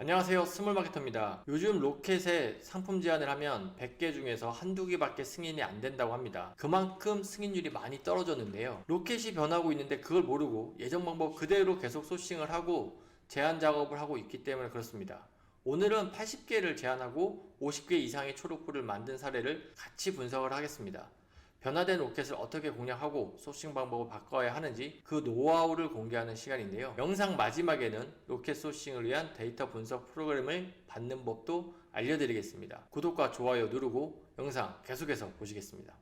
안녕하세요, 스몰마케터입니다. 요즘 로켓에 상품 제안을 하면 100개 중에서 한두 개밖에 승인이 안 된다고 합니다. 그만큼 승인율이 많이 떨어졌는데요. 로켓이 변하고 있는데 그걸 모르고 예전 방법 그대로 계속 소싱을 하고 제안 작업을 하고 있기 때문에 그렇습니다. 오늘은 80개를 제안하고 50개 이상의 초록불을 만든 사례를 같이 분석을 하겠습니다. 변화된 로켓을 어떻게 공략하고 소싱 방법을 바꿔야 하는지 그 노하우를 공개하는 시간인데요. 영상 마지막에는 로켓 소싱을 위한 데이터 분석 프로그램을 받는 법도 알려드리겠습니다. 구독과 좋아요 누르고 영상 계속해서 보시겠습니다.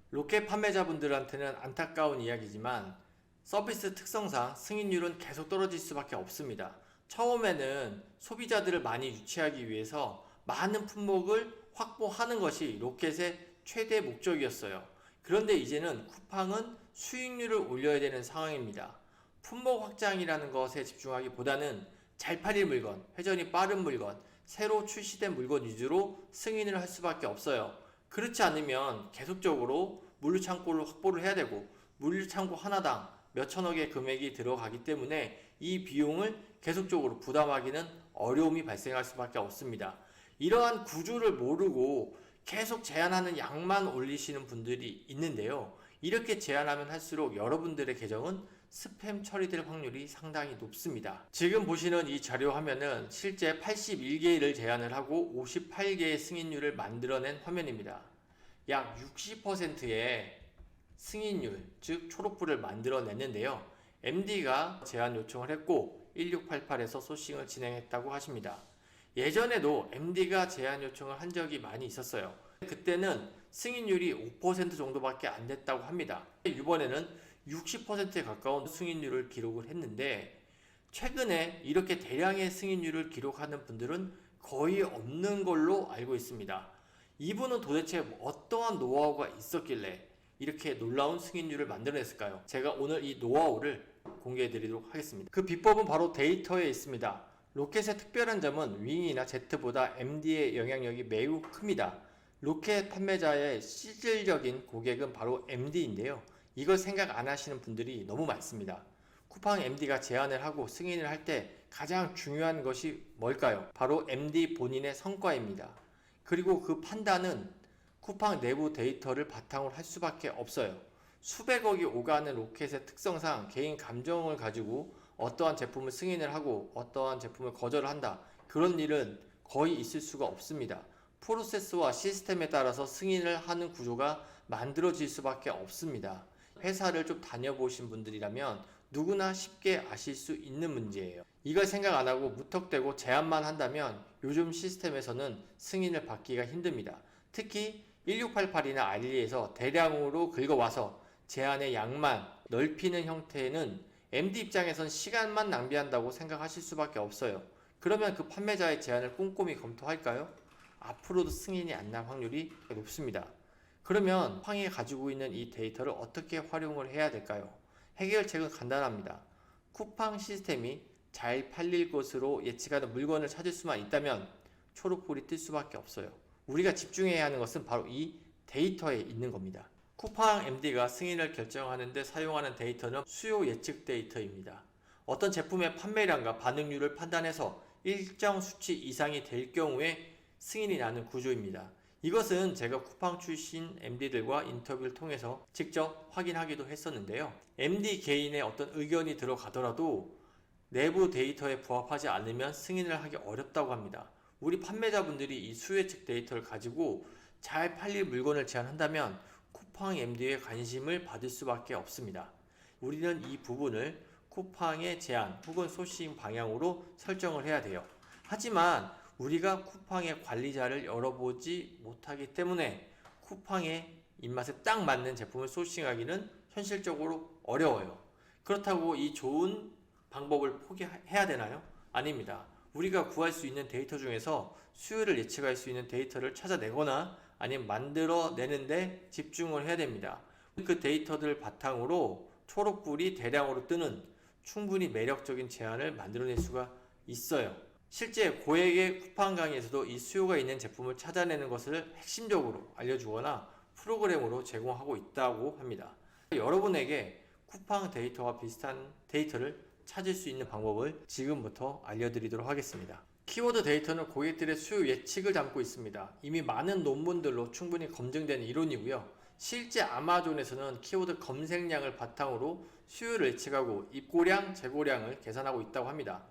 로켓 판매자분들한테는 안타까운 이야기지만 서비스 특성상 승인율은 계속 떨어질 수밖에 없습니다. 처음에는 소비자들을 많이 유치하기 위해서 많은 품목을 확보하는 것이 로켓의 최대 목적이었어요. 그런데 이제는 쿠팡은 수익률을 올려야 되는 상황입니다. 품목 확장이라는 것에 집중하기보다는 잘 팔릴 물건, 회전이 빠른 물건, 새로 출시된 물건 위주로 승인을 할 수밖에 없어요. 그렇지 않으면 계속적으로 물류창고를 확보를 해야 되고 물류창고 하나당 몇천억의 금액이 들어가기 때문에 이 비용을 계속적으로 부담하기는 어려움이 발생할 수밖에 없습니다. 이러한 구조를 모르고 계속 제한하는 양만 올리시는 분들이 있는데요. 이렇게 제한하면 할수록 여러분들의 계정은 스팸 처리될 확률이 상당히 높습니다. 지금 보시는 이 자료 화면은 실제 81개를 제한을 하고 58개의 승인율을 만들어낸 화면입니다. 약 60%의 승인율, 즉 초록불을 만들어냈는데요. MD가 제안 요청을 했고 1688에서 소싱을 진행했다고 하십니다. 예전에도 MD가 제안 요청을 한 적이 많이 있었어요. 그때는 승인율이 5% 정도밖에 안 됐다고 합니다. 이번에는 60%에 가까운 승인율을 기록을 했는데 최근에 이렇게 대량의 승인율을 기록하는 분들은 거의 없는 걸로 알고 있습니다. 이분은 도대체 어떠한 노하우가 있었길래 이렇게 놀라운 승인율을 만들어냈을까요? 제가 오늘 이 노하우를 공개해 드리도록 하겠습니다. 그 비법은 바로 데이터에 있습니다. 로켓의 특별한 점은 윙이나 제트보다 MD의 영향력이 매우 큽니다. 로켓 판매자의 실질적인 고객은 바로 MD인데요. 이걸 생각 안 하시는 분들이 너무 많습니다. 쿠팡 MD가 제안을 하고 승인을 할 때 가장 중요한 것이 뭘까요? 바로 MD 본인의 성과입니다. 그리고 그 판단은 쿠팡 내부 데이터를 바탕으로 할 수밖에 없어요. 수백억이 오가는 로켓의 특성상 개인 감정을 가지고 어떠한 제품을 승인을 하고 어떠한 제품을 거절한다. 그런 일은 거의 있을 수가 없습니다. 프로세스와 시스템에 따라서 승인을 하는 구조가 만들어질 수밖에 없습니다. 회사를 좀 다녀보신 분들이라면 누구나 쉽게 아실 수 있는 문제예요. 이걸 생각 안 하고 무턱대고 제안만 한다면 요즘 시스템에서는 승인을 받기가 힘듭니다. 특히 1688이나 알리에서 대량으로 긁어와서 제안의 양만 넓히는 형태는 MD 입장에선 시간만 낭비한다고 생각하실 수밖에 없어요. 그러면 그 판매자의 제안을 꼼꼼히 검토할까요? 앞으로도 승인이 안 날 확률이 높습니다. 그러면 쿠팡이 가지고 있는 이 데이터를 어떻게 활용을 해야 될까요? 해결책은 간단합니다. 쿠팡 시스템이 잘 팔릴 것으로 예측하는 물건을 찾을 수만 있다면 초록불이 뜰 수밖에 없어요. 우리가 집중해야 하는 것은 바로 이 데이터에 있는 겁니다. 쿠팡 MD가 승인을 결정하는데 사용하는 데이터는 수요 예측 데이터입니다. 어떤 제품의 판매량과 반응률을 판단해서 일정 수치 이상이 될 경우에 승인이 나는 구조입니다. 이것은 제가 쿠팡 출신 MD들과 인터뷰를 통해서 직접 확인하기도 했었는데요. MD 개인의 어떤 의견이 들어가더라도 내부 데이터에 부합하지 않으면 승인을 하기 어렵다고 합니다. 우리 판매자분들이 이 수요예측 데이터를 가지고 잘 팔릴 물건을 제안한다면 쿠팡 MD의 관심을 받을 수밖에 없습니다. 우리는 이 부분을 쿠팡의 제안 혹은 소싱 방향으로 설정을 해야 돼요. 하지만 우리가 쿠팡의 관리자를 열어보지 못하기 때문에 쿠팡의 입맛에 딱 맞는 제품을 소싱하기는 현실적으로 어려워요. 그렇다고 이 좋은 방법을 포기해야 되나요? 아닙니다. 우리가 구할 수 있는 데이터 중에서 수요를 예측할 수 있는 데이터를 찾아내거나 아니면 만들어내는데 집중을 해야 됩니다. 그 데이터들 바탕으로 초록불이 대량으로 뜨는 충분히 매력적인 제안을 만들어낼 수가 있어요. 실제 고액의 쿠팡 강의에서도 이 수요가 있는 제품을 찾아내는 것을 핵심적으로 알려주거나 프로그램으로 제공하고 있다고 합니다. 여러분에게 쿠팡 데이터와 비슷한 데이터를 찾을 수 있는 방법을 지금부터 알려드리도록 하겠습니다. 키워드 데이터는 고객들의 수요 예측을 담고 있습니다. 이미 많은 논문들로 충분히 검증된 이론이고요. 실제 아마존에서는 키워드 검색량을 바탕으로 수요를 예측하고 입고량, 재고량을 계산하고 있다고 합니다.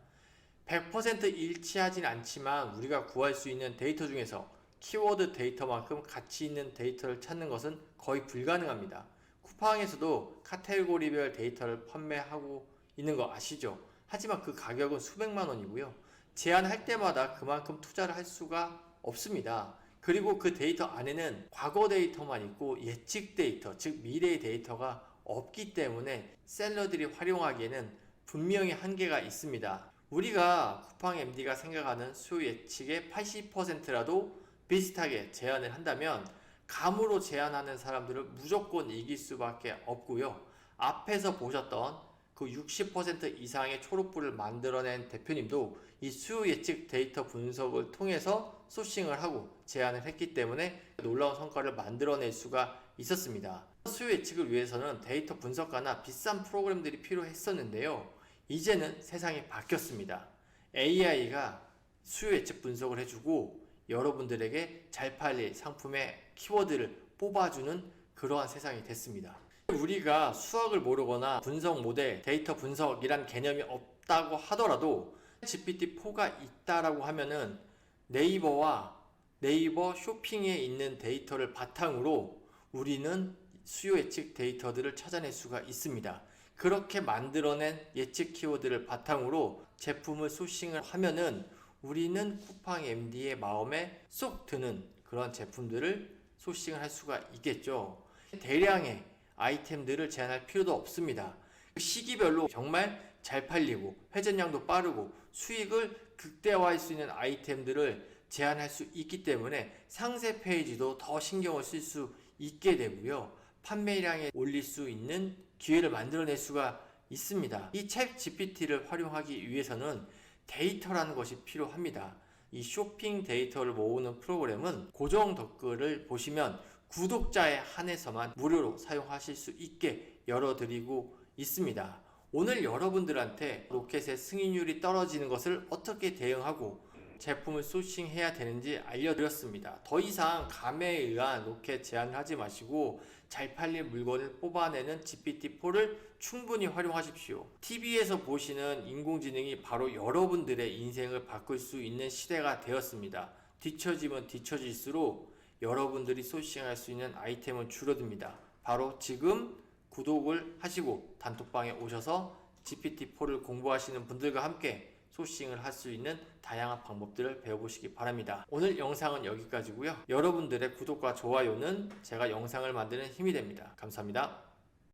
100% 일치하진 않지만 우리가 구할 수 있는 데이터 중에서 키워드 데이터만큼 가치 있는 데이터를 찾는 것은 거의 불가능합니다. 쿠팡에서도 카테고리별 데이터를 판매하고 있는 거 아시죠? 하지만 그 가격은 수백만 원이고요. 제안할 때마다 그만큼 투자를 할 수가 없습니다. 그리고 그 데이터 안에는 과거 데이터만 있고 예측 데이터, 즉 미래의 데이터가 없기 때문에 셀러들이 활용하기에는 분명히 한계가 있습니다. 우리가 쿠팡 MD가 생각하는 수요 예측의 80%라도 비슷하게 제안을 한다면 감으로 제안하는 사람들을 무조건 이길 수밖에 없고요. 앞에서 보셨던 그 60% 이상의 초록불을 만들어낸 대표님도 이 수요 예측 데이터 분석을 통해서 소싱을 하고 제안을 했기 때문에 놀라운 성과를 만들어낼 수가 있었습니다. 수요 예측을 위해서는 데이터 분석가나 비싼 프로그램들이 필요했었는데요. 이제는 세상이 바뀌었습니다. AI가 수요 예측 분석을 해주고 여러분들에게 잘 팔릴 상품의 키워드를 뽑아주는 그러한 세상이 됐습니다. 우리가 수학을 모르거나 분석 모델, 데이터 분석이란 개념이 없다고 하더라도 GPT-4가 있다라고 하면은 네이버 쇼핑에 있는 데이터를 바탕으로 우리는 수요 예측 데이터들을 찾아낼 수가 있습니다. 그렇게 만들어낸 예측 키워드를 바탕으로 제품을 소싱을 하면은 우리는 쿠팡 MD의 마음에 쏙 드는 그런 제품들을 소싱을 할 수가 있겠죠. 대량의 아이템들을 제한할 필요도 없습니다. 시기별로 정말 잘 팔리고 회전량도 빠르고 수익을 극대화할 수 있는 아이템들을 제한할 수 있기 때문에 상세 페이지도 더 신경을 쓸 수 있게 되고요. 판매량에 올릴 수 있는 기회를 만들어낼 수가 있습니다. 이 챗 GPT를 활용하기 위해서는 데이터라는 것이 필요합니다. 이 쇼핑 데이터를 모으는 프로그램은 고정 댓글을 보시면 구독자에 한해서만 무료로 사용하실 수 있게 열어드리고 있습니다. 오늘 여러분들한테 로켓의 승인율이 떨어지는 것을 어떻게 대응하고 제품을 소싱해야 되는지 알려드렸습니다. 더 이상 감에 의한 로켓 제한을 하지 마시고 잘 팔릴 물건을 뽑아내는 GPT-4를 충분히 활용하십시오. TV에서 보시는 인공지능이 바로 여러분들의 인생을 바꿀 수 있는 시대가 되었습니다. 뒤처지면 뒤처질수록 여러분들이 소싱할 수 있는 아이템은 줄어듭니다. 바로 지금 구독을 하시고 단톡방에 오셔서 GPT-4를 공부하시는 분들과 함께 소싱을 할 수 있는 다양한 방법들을 배워보시기 바랍니다. 오늘 영상은 여기까지고요. 여러분들의 구독과 좋아요는 제가 영상을 만드는 힘이 됩니다. 감사합니다.